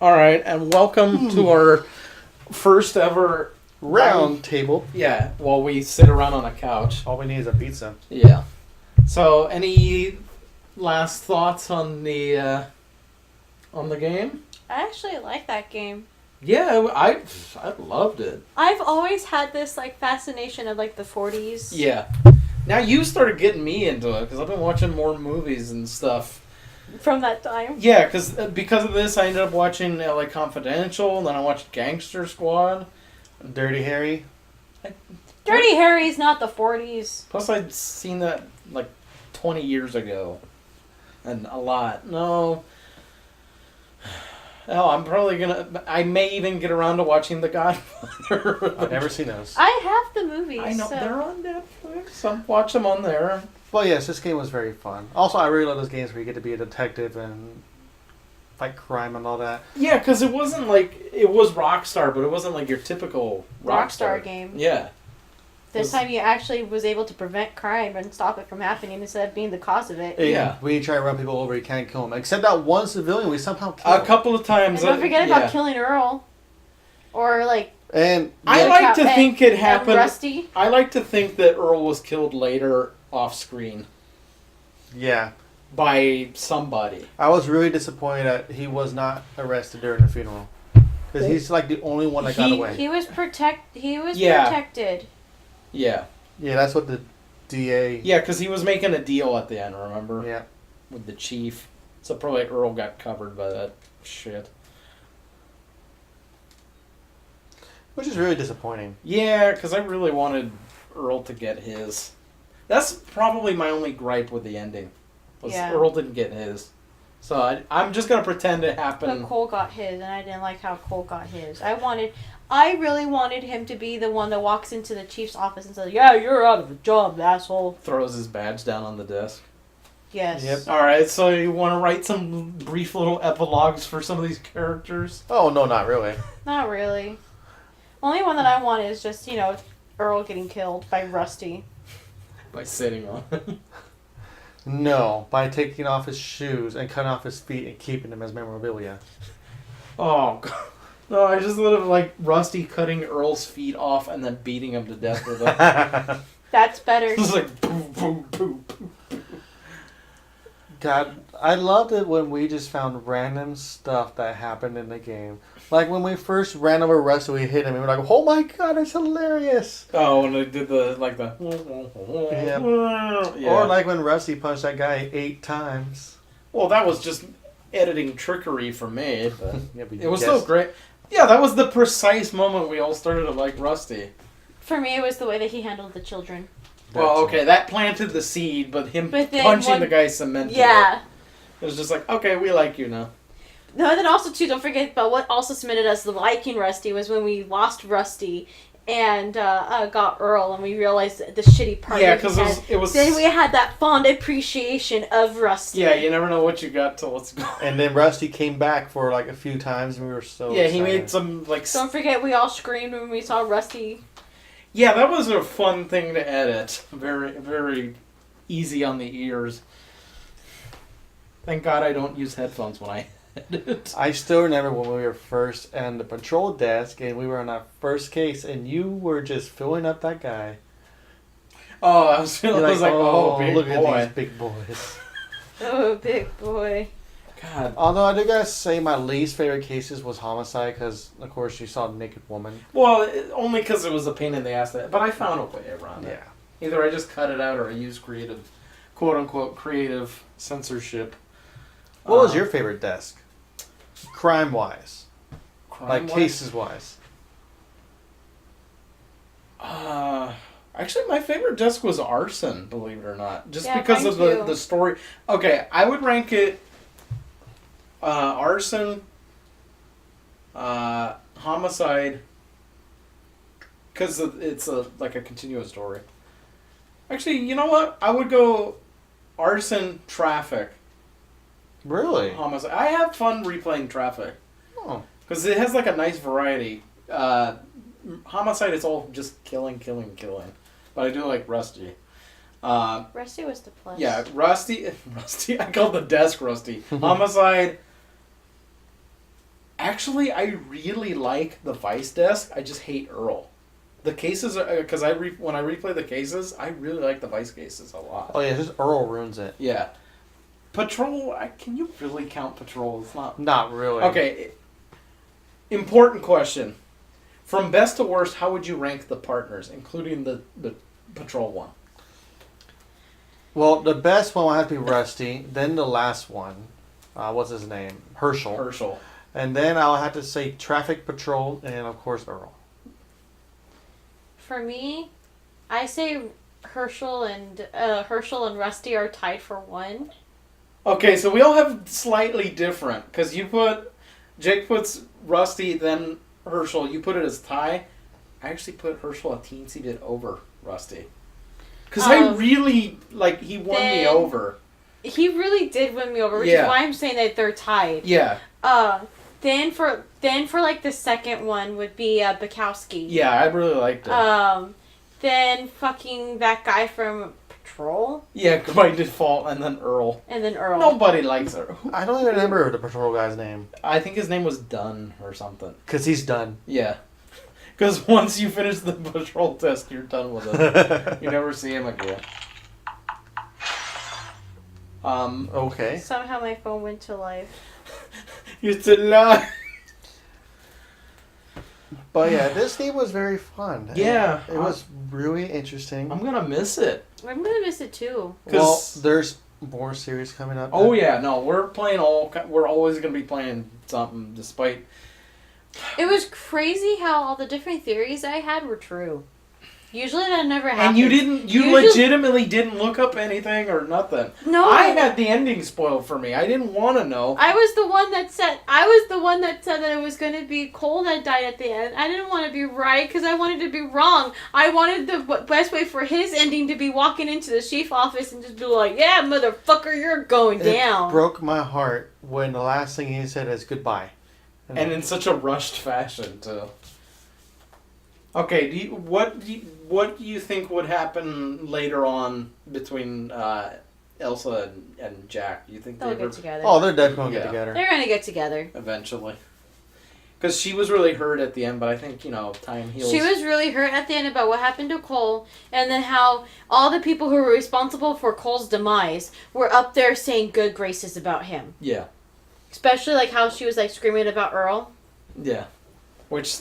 All right, and welcome to our first ever round table. Yeah, while we sit around on a couch. All we need is a pizza. Yeah. So, any last thoughts on the game? I actually like that game. Yeah, I loved it. I've always had this fascination of the 40s. Yeah. Now you started getting me into it because I've been watching more movies and stuff. From that time? Yeah, because of this, I ended up watching LA Confidential, and then I watched Gangster Squad. Dirty Harry. Dirty Harry's not the 40s. Plus, I'd seen that 20 years ago. And a lot. No. Hell, I'm probably gonna... I may even get around to watching The Godfather. I've never seen those. I have the movies. I know. So. They're on Netflix. I watch them on there. Well, yes, this game was very fun. Also, I really love those games where you get to be a detective and fight crime and all that. Yeah, because it wasn't it was Rockstar, but it wasn't your typical Rockstar game. Yeah. This time you actually was able to prevent crime and stop it from happening instead of being the cause of it. Yeah. When you try to run people over, you can't kill them. Except that one civilian we somehow killed. A couple of times. And don't forget about killing Earl. Or And I like to think it happened. Rusty. I like to think that Earl was killed later off screen. Yeah. By somebody. I was really disappointed that he was not arrested during the funeral. Because he's the only one that got away. He was protected. Yeah. Yeah, that's what the DA... Yeah, because he was making a deal at the end, remember? Yeah. With the chief. So probably Earl got covered by that shit. Which is really disappointing. Yeah, because I really wanted Earl to get his. That's probably my only gripe with the ending. Was Earl didn't get his. So I'm just going to pretend it happened. But Cole got his, and I didn't like how Cole got his. I really wanted him to be the one that walks into the chief's office and says, "Yeah, you're out of a job, asshole." Throws his badge down on the desk. Yes. Yep. Alright, so you want to write some brief little epilogues for some of these characters? Oh, no, not really. Not really. Only one that I want is just, Earl getting killed by Rusty. By sitting on it. No, by taking off his shoes and cutting off his feet and keeping them as memorabilia. Oh, God. No, I just thought of Rusty cutting Earl's feet off and then beating him to death with them. That's better. Just boom, boom, boom, boom. God, I loved it when we just found random stuff that happened in the game. Like when we first ran over Rusty, we hit him and we were like, "Oh my God, it's hilarious!" Oh, when they did the Yeah. Or when Rusty punched that guy 8 times. Well, that was just editing trickery for me, but Yeah, but it was still great. Yeah, that was the precise moment we all started to like Rusty. For me, it was the way that he handled the children. Well, okay, that planted the seed, but punching the guy cemented it. It was just okay, we like you now. No, and then also, too, don't forget about what also cemented us the liking Rusty was when we lost Rusty and got Earl, and we realized the shitty part. Yeah, because it was. Then we had that fond appreciation of Rusty. Yeah, you never know what you got till it's gone. And then Rusty came back for a few times, and we were so excited. He made some Don't forget, we all screamed when we saw Rusty. Yeah, that was a fun thing to edit. Very, very easy on the ears. Thank God I don't use headphones when I edit. I still remember when we were first at the patrol desk and we were on our first case and you were just filling up that guy. Oh, I was big look boy. at these big boys. Oh, big boy. God. Although I do gotta say my least favorite cases was homicide because, of course, you saw a naked woman. Well, only because it was a pain in the ass. But I found a way around it. Yeah. Either I just cut it out or I used quote-unquote, creative censorship. What was your favorite desk? Crime-wise. Cases-wise. Actually, my favorite desk was arson, believe it or not. Just Yeah, because of mine too. the story. Okay, I would rank it arson, homicide, because it's a continuous story. Actually, you know what? I would go arson, traffic. Really? Homicide. I have fun replaying traffic. Oh. Because it has a nice variety. Homicide is all just killing. But I do like Rusty. Rusty was the plus. Yeah, Rusty. I called the desk Rusty. Homicide. Actually, I really like the Vice desk. I just hate Earl. The cases are because when I replay the cases, I really like the Vice cases a lot. Oh yeah, just Earl ruins it. Yeah, Patrol. Can you really count Patrol? It's not. Not really. Okay. Important question. From best to worst, how would you rank the partners, including the Patrol one? Well, the best one will have to be Rusty. Then the last one, what's his name? Herschel. And then I'll have to say Traffic Patrol, and of course Earl. For me, I say Herschel and Rusty are tied for 1. Okay, so we all have slightly different because Jake puts Rusty, then Herschel. You put it as tie. I actually put Herschel a teensy bit over Rusty because I really he won me over. He really did win me over, which is why I'm saying that they're tied. Yeah. Then for like the second one would be Bukowski. Yeah, I really liked it. Then fucking that guy from Patrol. Yeah, by default, and then Earl. Nobody likes her. I don't even remember the Patrol guy's name. I think his name was Dunn or something. Because he's done. Yeah. Because once you finish the Patrol test, you're done with it. You never see him again. Okay. Somehow my phone went to life. You're to lie. But yeah, this game was very fun. Yeah. It was really interesting. I'm going to miss it. I'm going to miss it too. Well, there's more series coming up. Oh yeah, no, we're always going to be playing something despite... It was crazy how all the different theories I had were true. Usually that never happens. And you legitimately didn't look up anything or nothing. No. I had the ending spoiled for me. I didn't want to know. I was the one that said that it was going to be Cole that died at the end. I didn't want to be right because I wanted to be wrong. I wanted the best way for his ending to be walking into the chief office and just be like, yeah, motherfucker, you're going down. It broke my heart when the last thing he said is goodbye. And in such a rushed fashion, too. Okay, what do you think would happen later on between Elsa and Jack? Do you think they'll get together? Oh, they're definitely going to get together. They're going to get together. Eventually. Because she was really hurt at the end, but I think, time heals. She was really hurt at the end about what happened to Cole, and then how all the people who were responsible for Cole's demise were up there saying good graces about him. Yeah. Especially how she was screaming about Earl. Yeah. Which...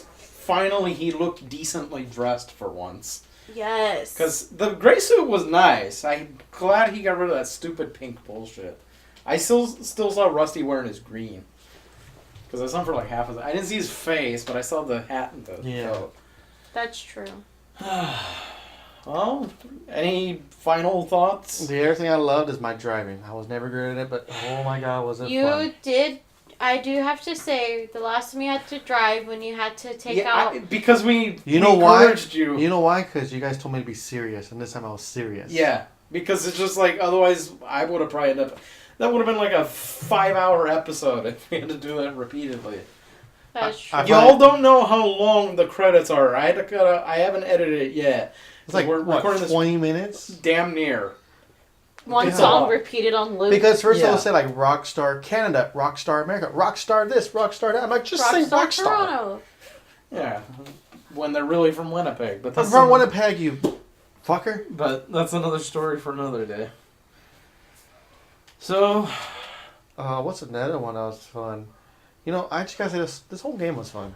Finally, he looked decently dressed for once. Yes. Because the gray suit was nice. I'm glad he got rid of that stupid pink bullshit. I still saw Rusty wearing his green. Because I saw him for half of it. I didn't see his face, but I saw the hat and the coat. That's true. Well, any final thoughts? The other thing I loved is my driving. I was never good at it, but oh my god, was it fun. You did... I do have to say, the last time you had to drive when you had to take out... Because we encouraged you. You know why? Because you guys told me to be serious, and this time I was serious. Yeah, because it's just otherwise I would have probably ended up... That would have been a 5-hour episode if we had to do that repeatedly. That's true. Y'all don't know how long the credits are. I haven't edited it yet. It's we're recording 20 minutes? Damn near. One song repeated on loop. Because first they'll say Rockstar Canada, Rockstar America, Rockstar this, Rockstar that. I'm like, just say Rockstar. Toronto. Yeah, when they're really from Winnipeg. But I'm from Winnipeg, you fucker. But that's another story for another day. So, what's another one that was fun? I just gotta say this whole game was fun.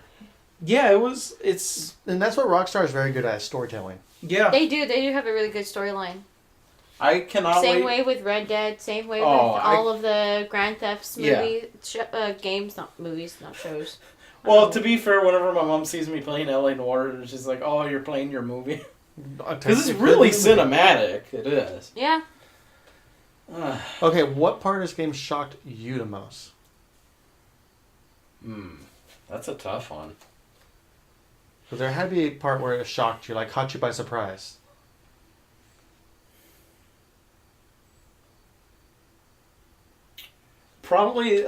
Yeah, and that's what Rockstar is very good at, storytelling. Yeah, they do have a really good storyline. I cannot Same way with Red Dead, same way with all of the Grand Thefts games, not movies, not shows. Well, to be fair, whenever my mom sees me playing LA Noire, she's like, oh, you're playing your movie? Because it's really cinematic. It is. Yeah. Okay, what part of this game shocked you the most? That's a tough one. Because there had to be a part where it shocked you, caught you by surprise. Probably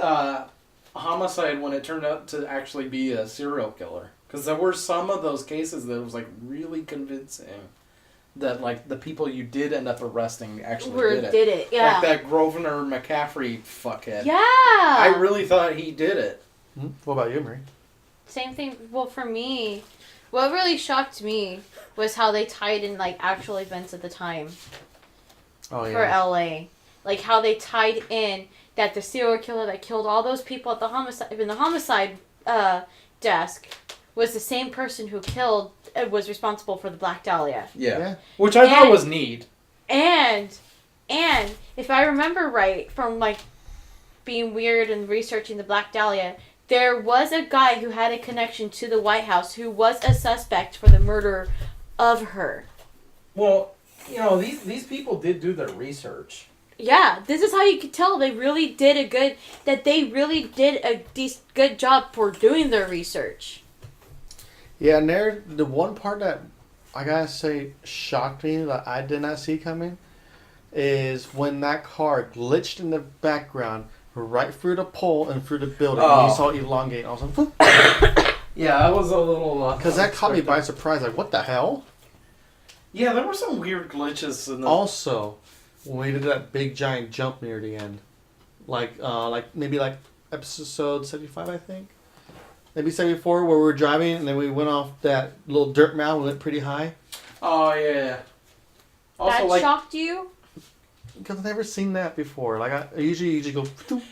homicide when it turned out to actually be a serial killer. Because there were some of those cases that was really convincing that the people you did end up arresting actually did it. Yeah. Like that Grosvenor McCaffrey fuckhead. Yeah. I really thought he did it. What about you, Marie? Same thing. Well, for me, what really shocked me was how they tied in like actual events at the time Oh for yeah. LA. Like how they tied in that the serial killer that killed all those people at the homicide desk was the same person who was responsible for the Black Dahlia. Yeah. Which I thought was neat. And if I remember right from like being weird and researching the Black Dahlia, there was a guy who had a connection to the White House who was a suspect for the murder of her. Well, you know, these people did do their research. Yeah, this is how you could tell they really did a good job for doing their research. Yeah, and the one part that I gotta say shocked me that I did not see coming is when that car glitched in the background right through the pole and through the building. And you saw it elongate. And I was like, whoop. Yeah, I was a little... Because that caught me by surprise. Like, what the hell? Yeah, there were some weird glitches in the... Also, when we did that big giant jump near the end, like maybe like episode 75, I think. Maybe 74, where we were driving and then we went off that little dirt mound. We went pretty high. Oh, yeah. Also, That shocked you? Because I've never seen that before. Like, I usually go...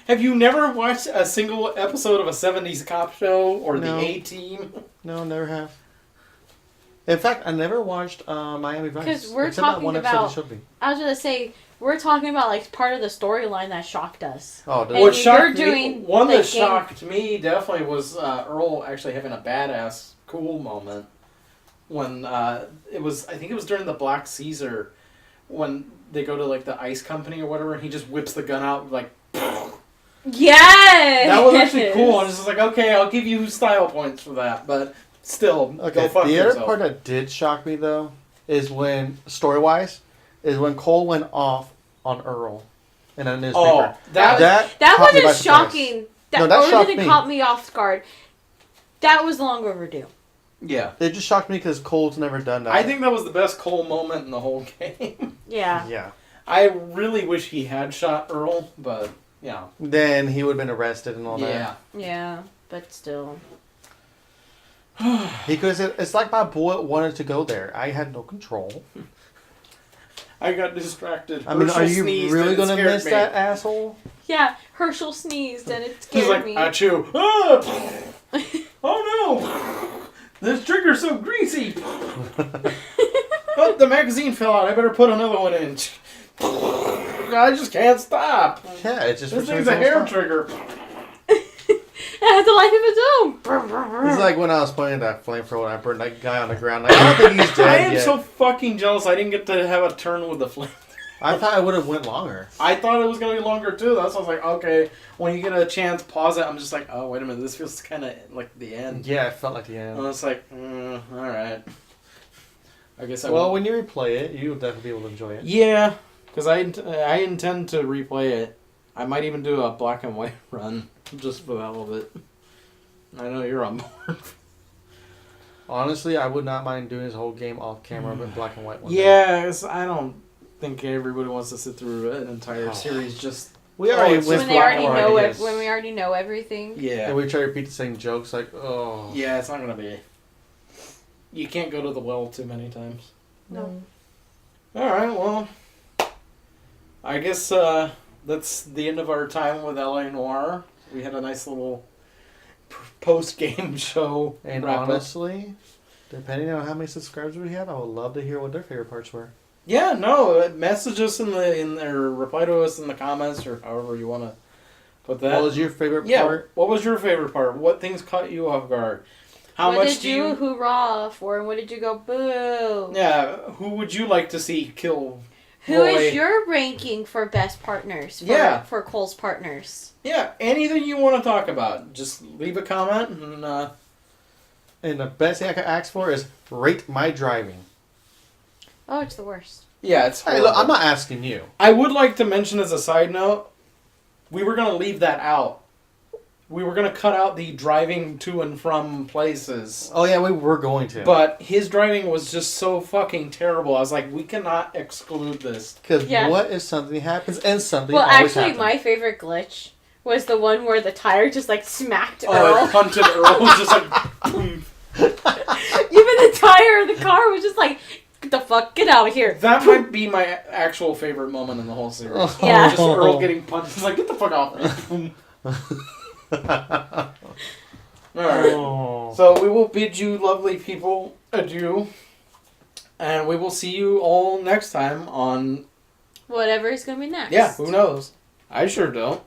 Have you never watched a single episode of a 70s cop show or No. the A-Team? No, never have. In fact, I never watched Miami Vice. Because we're except that talking one episode about... they showed me. I was going to say, we're talking about like part of the storyline that shocked us. Oh, And What you're shocked me, doing, one like, that shocked me definitely was Earl actually having a badass cool moment when it was, I think it was during the Black Caesar when they go to like the ice company or whatever and he just whips the gun out like Yes! that was actually cool. I was just like, okay, I'll give you style points for that, but still, Okay, go fuck the yourself. other part that did shock me, though, is when, story-wise, is when Cole went off on Earl in a newspaper. Oh, that That caught me by wasn't surprise. shocking. No, that or shocked didn't me. caught me off guard. That was long overdue. yeah. It just shocked me because Cole's never done that. I think that was the best Cole moment in the whole game. Yeah. Yeah. I really wish he had shot Earl, but yeah. Then he would have been arrested and all Yeah. Yeah, but still. that. He could have said, it's like my bullet wanted to go there. I had no control. I got distracted. I mean, Herschel are you sneezed really and it going to scared miss me. that asshole? Yeah, Herschel sneezed and it He's scared like, me. achoo. Ah! Oh no! This trigger's so greasy! Oh, the magazine fell out. I better put another one in. I just can't stop. Yeah, it's just... This for thing's some a hair reason trigger. It has a life of its own. It's like when I was playing that flamethrower and I burned that guy on the ground. Like, I don't think he's dead I am yet. so fucking jealous I didn't get to have a turn with the flame. I thought I would have went longer. I thought it was going to be longer too. That's why I was like, okay, when you get a chance, pause it. I'm just like, oh, wait a minute. This feels kind of like the end. Yeah, it felt like the And end. it's like, alright. I guess I Well, will. when you replay it, you'll definitely be able to enjoy it. Yeah, because I intend to replay it. I might even do a black and white run just for the hell of it. I know you're on board. Honestly, I would not mind doing this whole game off camera, but black and white one. Yeah, I don't think everybody wants to sit through an entire series just... We already it's went When just they black already and know white, it, yes. when we already know everything. Yeah. And we try to repeat the same jokes, like, oh. Yeah, it's not going to be... You can't go to the well too many times. No. Alright, well... I guess that's the end of our time with LA Noire. We had a nice little post-game show. And wrap up. honestly, depending on how many subscribers we have, I would love to hear what their favorite parts were. Yeah, no, message us or reply to us in the comments or however you want to put that. What was your favorite yeah, part? what was your favorite part? What things caught you off guard? How what much did do you you... hoorah for and what did you go boo? Yeah, who would you like to see kill Who Roy? is your ranking for best partners? For Cole's partners. Yeah, anything you want to talk about. Just leave a comment and... And the best thing I could ask for is rate my driving. Oh, it's the worst. Yeah, it's Hey, horrible. look, I'm not asking you. I would like to mention as a side note, we were going to leave that out. We were going to cut out the driving to and from places. Oh, yeah, we were going to. But his driving was just so fucking terrible. I was like, we cannot exclude this. Because Yeah. what if something happens and something Well, always actually, happens? my favorite glitch was the one where the tire just like smacked Oh, Earl. it punted Earl was just like, boom. Even the tire of the car was just like, get the fuck, get out of here. That might be my actual favorite moment in the whole series. Yeah. Just Earl getting punched. It's like, get the fuck off me. Alright. Oh. So we will bid you lovely people adieu. And we will see you all next time on... Whatever is gonna be next. Yeah, who knows? I sure don't.